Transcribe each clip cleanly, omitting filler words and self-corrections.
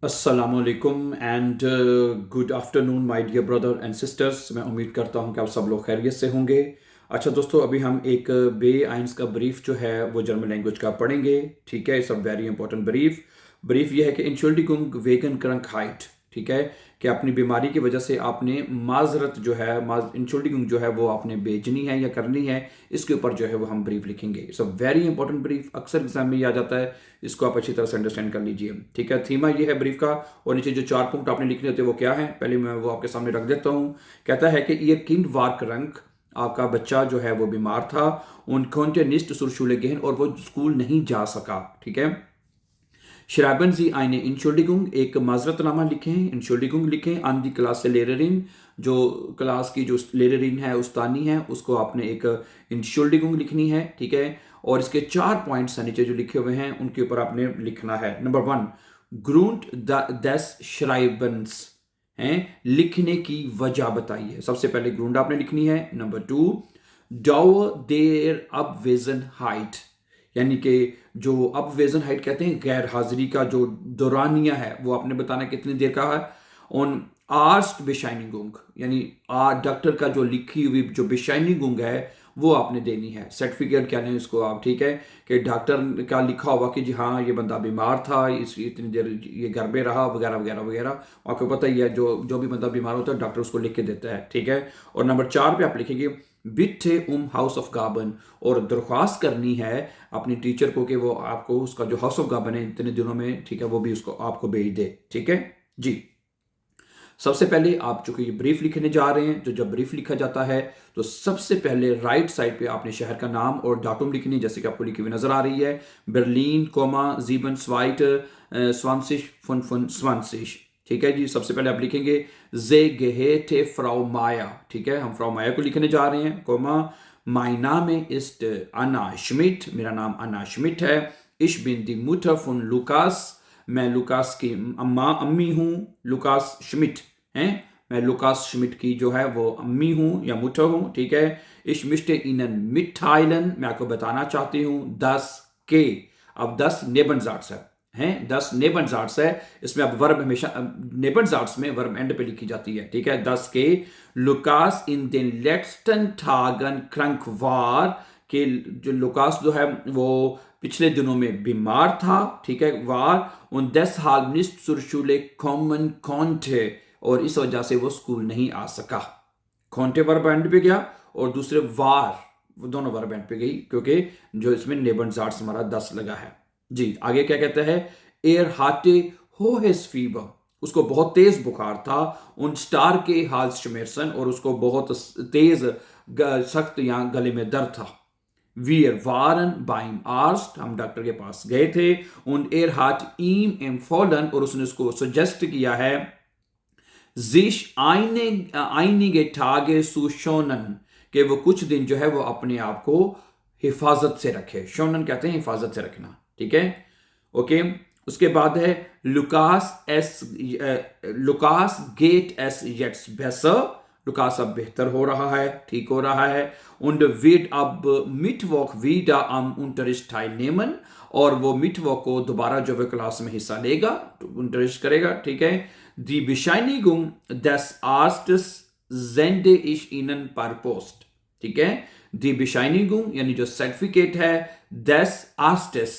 असलकुम and good afternoon my dear brother and sisters. मैं उम्मीद करता हूं कि आप सब लोग खैरियत से होंगे। अच्छा दोस्तों, अभी हम एक बे आइंस का ब्रीफ जो है वो जर्मन लैंग्वेज का पढ़ेंगे। ठीक है, it's a very important brief. Brief ये है कि इंशुल्डिगुंग वेगन क्रंकहाइट। ठीक है, कि अपनी बीमारी की वजह से आपने माजरत जो है इंशुल्डिगुंग जो है वो आपने बेचनी है या करनी है, इसके ऊपर जो है वो हम ब्रीफ लिखेंगे। It's a very important brief, अक्सर एग्जाम में ये आ जाता है, इसको आप अच्छी तरह से अंडरस्टैंड कर लीजिए। ठीक है, थीमा ये है ब्रीफ का। और नीचे जो 4 पॉइंट आपने लिखने होते हैं वो क्या है, पहले मैं वो आपके सामने रख देता हूँ। कहता है कि ये किंड वार्क रंक, आपका बच्चा जो है वो बीमार था, उन कॉन्टे निस्ट सुरशुले गहन, और वो स्कूल नहीं जा सका। ठीक है, श्राबन जी आइने इंशुल्डिगुंग, एक माजरतनामा लिखें, इंशुल्डिगुंग लिखें आन दी क्लास से लेररिन, जो क्लास की जो लेररिन है उस्तानी है, उसको आपने एक इंशुल्डिगुंग लिखनी है। ठीक है, और इसके 4 पॉइंट्स हैं नीचे जो लिखे हुए हैं, उनके ऊपर आपने लिखना है। नंबर 1, ग्रूंट दस श्राइबन्स हैं, लिखने की वजह बताइए। सबसे पहले ग्रूंड आपने लिखनी है। नंबर 2, डाउ देर अब वेजन हाइट, यानी कि जो अपवेजन हाइट कहते हैं, गैर हाजिरी का जो दौरानिया है, वो आपने बताना कितनी देर का है। ऑन आर्स्ट बेशाइनिंग, यानी डॉक्टर का जो लिखी हुई जो बेशाइनिंग है वो आपने देनी है। सर्टिफिकेट क्या लें इसको आप। ठीक है, कि डॉक्टर का लिखा हुआ कि जी हाँ ये बंदा बीमार था, इस इतनी देर ये घर में रहा, वगैरह वगैरह वगैरह। आपको पता ही है, जो जो भी बंदा बीमार होता है डॉक्टर उसको लिख के देता है। ठीक है, और नंबर 4 पे आप लिखेंगे बिट्टे हाउस ऑफ गाबन, और दरख्वास्त करनी है अपनी टीचर को कि वो आपको उसका जो हाउस ऑफ गाबन है इतने दिनों में, ठीक है, वो भी उसको आपको भेज दे। ठीक है जी। सबसे पहले आप चूंकि ये ब्रीफ लिखने जा रहे हैं, तो जब ब्रीफ लिखा जाता है तो सबसे पहले राइट साइड पे आपने शहर का नाम और डाटुम लिखनी, जैसे कि आपको लिखी हुई नजर आ रही है, बर्लिन कोमा जीबन स्वाइट स्वानसिश फुन फुन स्वानसिश। ठीक है जी, सबसे पहले आप लिखेंगे जे गेहेटे फ्राउ माया। ठीक है, हम फ्राउ माया को लिखने जा रहे हैं। कोमा माई नाम इस्ट अन्ना श्मिट, मेरा नाम अन्ना श्मिट है। इश बिन दी मुटर फुन लुकास, मैं लुकास की अम्मी हूँ। लुकास श्मिट हैं, मैं लुकास श्मिट की जो है वो अम्मी हूँ या मुटर हूँ। ठीक है, इश मिस्टे इनन मिठाइलन, मैं आपको बताना चाहती हूँ 10 के। अब 10 नेबनजार्ट्स हैं 10 नेबनजार्ट्स है, इसमें अब वर्ब हमेशा नेबनजार्ट्स में वर्ब एंड पे लिखी जाती है। ठीक है, 10 के लुकास इन den letzten Tagen krank war, के जो लुकास जो है वो पिछले दिनों में बीमार था। ठीक है, वार उन deshalb nicht zur Schule kommen konnte, और इस वजह से वो स्कूल नहीं आ सका। कॉन्टे वर्ब एंड पे गया, और दूसरे वार, वो दोनों वर्ब एंड पे गई, क्योंकि जो इसमें नेबनजार्ट्स हमारा 10 लगा है जी। आगे क्या कहता है, एयर हाटे हो हिज फीवर, उसको बहुत तेज बुखार था। उन स्टार के हाल शमेरसन, और उसको बहुत तेज सख्त यहाँ गले में दर्द था। वीर वारन बाइम आर्स्ट, हम डॉक्टर के पास गए थे। उन एयर हार्ट ईम एम फॉलन, और उसने उसको सजेस्ट किया है जिश einige Tage zu schonen, कि वो कुछ दिन जो है वो अपने आप को हिफाजत से रखे। शोनन कहते हैं हिफाजत से रखना। ठीक है, ओके। उसके बाद है लुकास गेट एस येट्स बेसर, लुकास अब बेहतर हो रहा है, ठीक हो रहा है। und wird ab Mittwoch wieder am Unterricht teilnehmen, और वो मिटवॉक को दोबारा जो है क्लास में हिस्सा लेगा, तो unterricht करेगा। ठीक है, die Bescheinigung des Arztes sende ich Ihnen per Post। ठीक है, die Bescheinigung यानी जो सर्टिफिकेट है des Arztes,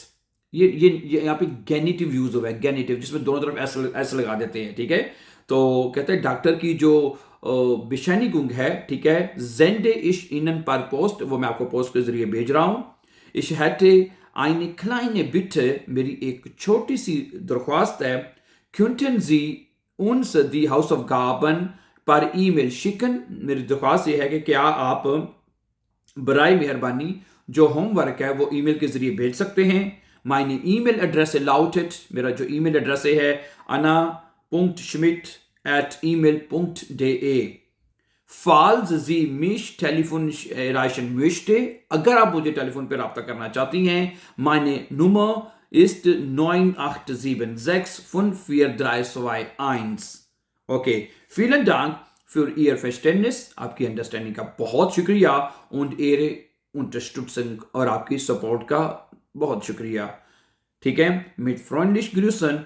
ये यहाँ पे गेनिटिव यूज हुआ है, गेनिटिव, जिसमें दोनों तरफ एस लगा देते हैं। ठीक है, तो कहते हैं डॉक्टर की जो बेशाइनिगुंग है, ठीक है, जेंडे इश इनन पर पोस्ट, वो मैं आपको पोस्ट के जरिए भेज रहा हूं। इश हैटे eine kleine Bitte, मेरी एक छोटी सी दरख्वास्त है। Könnten Sie uns die Hausaufgaben per E-Mail schicken, मेरी दरख्वास्त ये है कि क्या आप बराए मेहरबानी जो होमवर्क है वो ईमेल के जरिए भेज सकते हैं। meine ईमेल एड्रेस lautet, मेरा जो ईमेल एड्रेस है anna.schmidt@email.de। Falls Sie mich telefonisch erreichen möchte, अगर आप मुझे टेलीफोन पर रब्ता करना चाहती हैं, meine Nummer ist 9876 54321। Okay, vielen Dank für Ihr Verständnis, आपकी अंडरस्टैंडिंग का बहुत शुक्रिया, und Ihre Unterstützung, और आपकी सपोर्ट का बहुत शुक्रिया। ठीक है, mit freundlich grüßen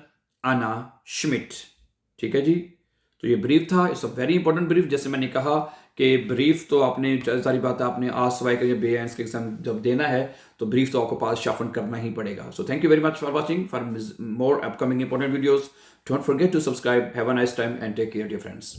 आना श्मिट। ठीक है जी, तो ये ब्रीफ था, it's a very important brief. जैसे मैंने कहा कि ब्रीफ तो आपने, सारी बात है, आपने आसवाई का या बेआइंस का एग्जाम जब देना है तो ब्रीफ तो आपको पास शाफन करना ही पड़ेगा। So thank you very much for watching. For more upcoming important videos, don't forget to subscribe. Have a nice time and take care dear friends.